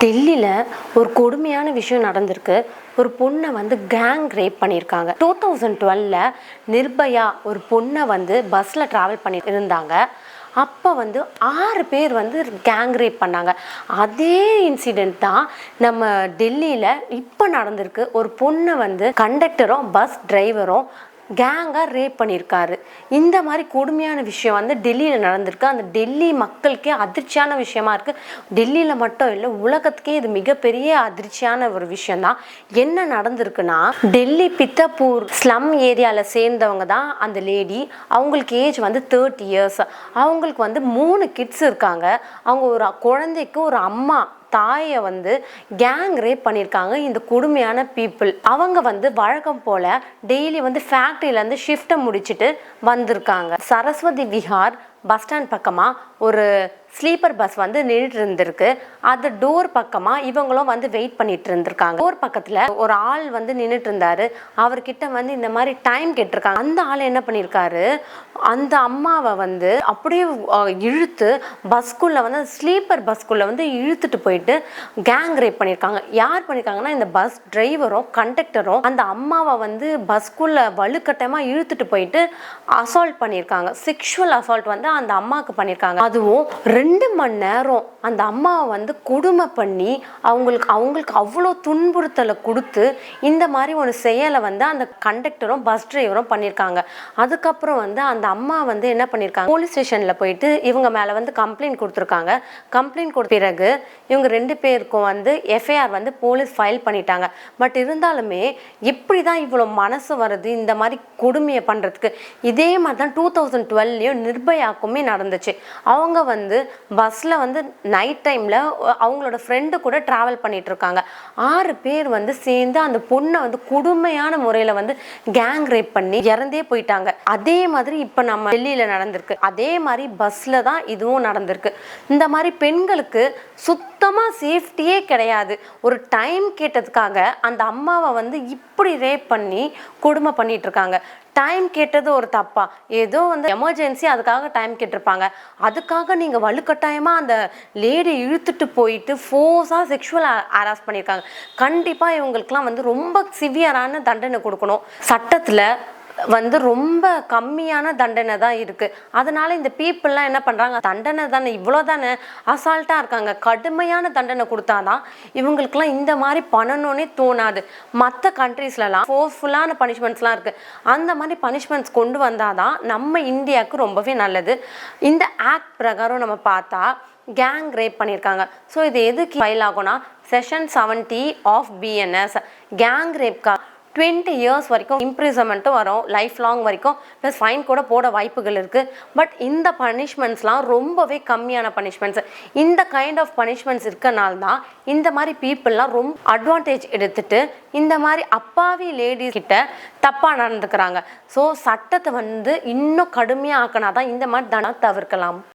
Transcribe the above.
டெல்லியில் ஒரு கொடுமையான விஷயம் நடந்திருக்கு. ஒரு பொண்ணை கேங் ரேப் பண்ணியிருக்காங்க. 2012 நிர்பயா ஒரு பொண்ணை பஸ்ஸில் ட்ராவல் பண்ணி இருந்தாங்க. அப்போ 6 பேர் கேங் ரேப் பண்ணாங்க. அதே இன்சிடெண்ட் தான் நம்ம டெல்லியில் இப்போ நடந்திருக்கு. ஒரு பொண்ணை கண்டக்டரும் பஸ் டிரைவரும் கேங்காக ரேப் பண்ணியிருக்காரு. இந்த மாதிரி கொடுமையான விஷயம் டெல்லியில் நடந்திருக்கு. அந்த டெல்லி மக்களுக்கே அதிர்ச்சியான விஷயமா இருக்குது. டெல்லியில் மட்டும் இல்லை, உலகத்துக்கே இது மிகப்பெரிய அதிர்ச்சியான ஒரு விஷயந்தான். என்ன நடந்திருக்குன்னா, டெல்லி பித்தப்பூர் ஸ்லம் ஏரியாவில் சேர்ந்தவங்க தான் அந்த லேடி. அவங்களுக்கு ஏஜ் 30 இயர்ஸ். அவங்களுக்கு 3 கிட்ஸ் இருக்காங்க. அவங்க ஒரு குழந்தைக்கு ஒரு அம்மா தாயை கேங் ரேப் பண்ணியிருக்காங்க. இந்த கொடுமையான பீப்புள் அவங்க வழக்கம் போல் டெய்லி ஃபேக்ட்ரியிலேருந்து ஷிஃப்ட்டை முடிச்சுட்டு வந்திருக்காங்க. சரஸ்வதி விஹார் பஸ் ஸ்டாண்ட் பக்கமாக ஒரு ஸ்லீப்பர் பஸ் நின்றுட்டு இருந்திருக்கு. அது டோர் பக்கமாக இவங்களும் வெயிட் பண்ணிட்டு இருந்திருக்காங்க. டோர் பக்கத்தில் ஒரு ஆள் நின்றுட்டு இருந்தாரு. அவர்கிட்ட இந்த மாதிரி டைம் கேட்டிருக்காங்க. அந்த ஆள் என்ன பண்ணியிருக்காரு, அந்த அம்மாவை அப்படியே இழுத்து பஸ்குள்ளே ஸ்லீப்பர் பஸ்குள்ளே இழுத்துட்டு போயிட்டு கேங் ரேப் பண்ணியிருக்காங்க. யார் பண்ணியிருக்காங்கன்னா, இந்த பஸ் டிரைவரும் கண்டக்டரும் அந்த அம்மாவை பஸ்குள்ளே வலுக்கட்டமாக இழுத்துட்டு போயிட்டு அசால்ட் பண்ணியிருக்காங்க. செக்ஷுவல் அசால்ட் அந்த அம்மாவுக்கு பண்ணியிருக்காங்க. அதுவும் 2 மணி நேரம் அந்த அம்மாவை கொடுமை பண்ணி அவங்களுக்கு அவ்வளோ துன்புறுத்தலை கொடுத்து இந்த மாதிரி ஒரு செயலை அந்த கண்டக்டரும் பஸ் டிரைவரும் பண்ணியிருக்காங்க. அதுக்கப்புறம் அந்த அம்மா என்ன பண்ணியிருக்காங்க, போலீஸ் ஸ்டேஷனில் போயிட்டு இவங்க மேலே கம்ப்ளைண்ட் கொடுத்துருக்காங்க. கம்ப்ளைண்ட் கொடுத்த பிறகு இவங்க 2 பேருக்கும் எஃப்ஐஆர் போலீஸ் ஃபைல் பண்ணிட்டாங்க. பட் இருந்தாலுமே எப்படி தான் இவ்வளோ மனசு வருது இந்த மாதிரி கொடுமையை பண்ணுறதுக்கு? இதே மாதிரி தான் 2012 நிர்பயாக்குமே நடந்துச்சு. அவங்க பஸ்ஸில் நைட் டைமில் அவங்களோட ஃப்ரெண்டு கூட ட்ராவல் பண்ணிட்டு இருக்காங்க. 6 பேர் சேர்ந்து அந்த பொண்ணை கொடுமையான முறையில் கேங் ரேப் பண்ணி இறந்தே போயிட்டாங்க. அதே மாதிரி இப்போ நம்ம டெல்லியில் நடந்திருக்கு. அதே மாதிரி பஸ்ஸில் தான் இதுவும் நடந்திருக்கு. இந்த மாதிரி பெண்களுக்கு சுத்தமாக சேஃப்டியே கிடையாது. ஒரு டைம் கேட்டதுக்காக அந்த அம்மாவை இப்படி ரேப் பண்ணி கொடுமை பண்ணிட்டு இருக்காங்க. டைம் கேட்டது ஒரு தப்பா? ஏதோ எமர்ஜென்சி, அதுக்காக டைம் கேட்டிருப்பாங்க. அதுக்காக நீங்கள் வலுக்கட்டாயமாக அந்த லேடி இழுத்துட்டு போயிட்டு ஃபோர்ஸாக செக்ஷுவல் ஹராஸ் பண்ணியிருக்காங்க. கண்டிப்பாக இவங்களுக்குலாம் ரொம்ப சிவியரான தண்டனை கொடுக்கணும். சட்டத்தில் ரொம்ப கம்மியான தண்டனை தான் இருக்குது. அதனால் இந்த பீப்புளெலாம் என்ன பண்ணுறாங்க, தண்டனை தானே, இவ்வளோ தானே, அசால்ட்டாக இருக்காங்க. கடுமையான தண்டனை கொடுத்தாதான் இவங்களுக்குலாம் இந்த மாதிரி பண்ணணுன்னே தோணாது. மற்ற கண்ட்ரீஸ்லலாம் ஃபோர்ஸ்ஃபுல்லான பனிஷ்மெண்ட்ஸ்லாம் இருக்குது. அந்த மாதிரி பனிஷ்மெண்ட்ஸ் கொண்டு வந்தால் தான் நம்ம இந்தியாவுக்கு ரொம்பவே நல்லது. இந்த ஆக்ட் பிரகாரம் நம்ம பார்த்தா கேங் ரேப் பண்ணியிருக்காங்க. ஸோ இது எதுக்கு ஃபைல் ஆகும்னா, செக்ஷன் 70 ஆஃப் BNS கேங் ரேப்கா 20 இயர்ஸ் வரைக்கும் இம்ப்ரிசன்மெண்ட்டும் வரும், லைஃப் லாங் வரைக்கும், ப்ளஸ் ஃபைன் கூட போட வாய்ப்புகள் இருக்குது. பட் இந்த பனிஷ்மெண்ட்ஸ்லாம் ரொம்பவே கம்மியான பனிஷ்மெண்ட்ஸ். இந்த கைண்ட் ஆஃப் பனிஷ்மெண்ட்ஸ் இருக்கனால தான் இந்த மாதிரி பீப்புளெலாம் ரொம்ப அட்வான்டேஜ் எடுத்துட்டு இந்த மாதிரி அப்பாவி லேடிஸ் கிட்ட தப்பாக நடந்துக்கிறாங்க. ஸோ சட்டத்தை இன்னும் கடுமையாக ஆக்கினா தான் இந்த மாதிரி தண்டனை தவிர்க்கலாம்.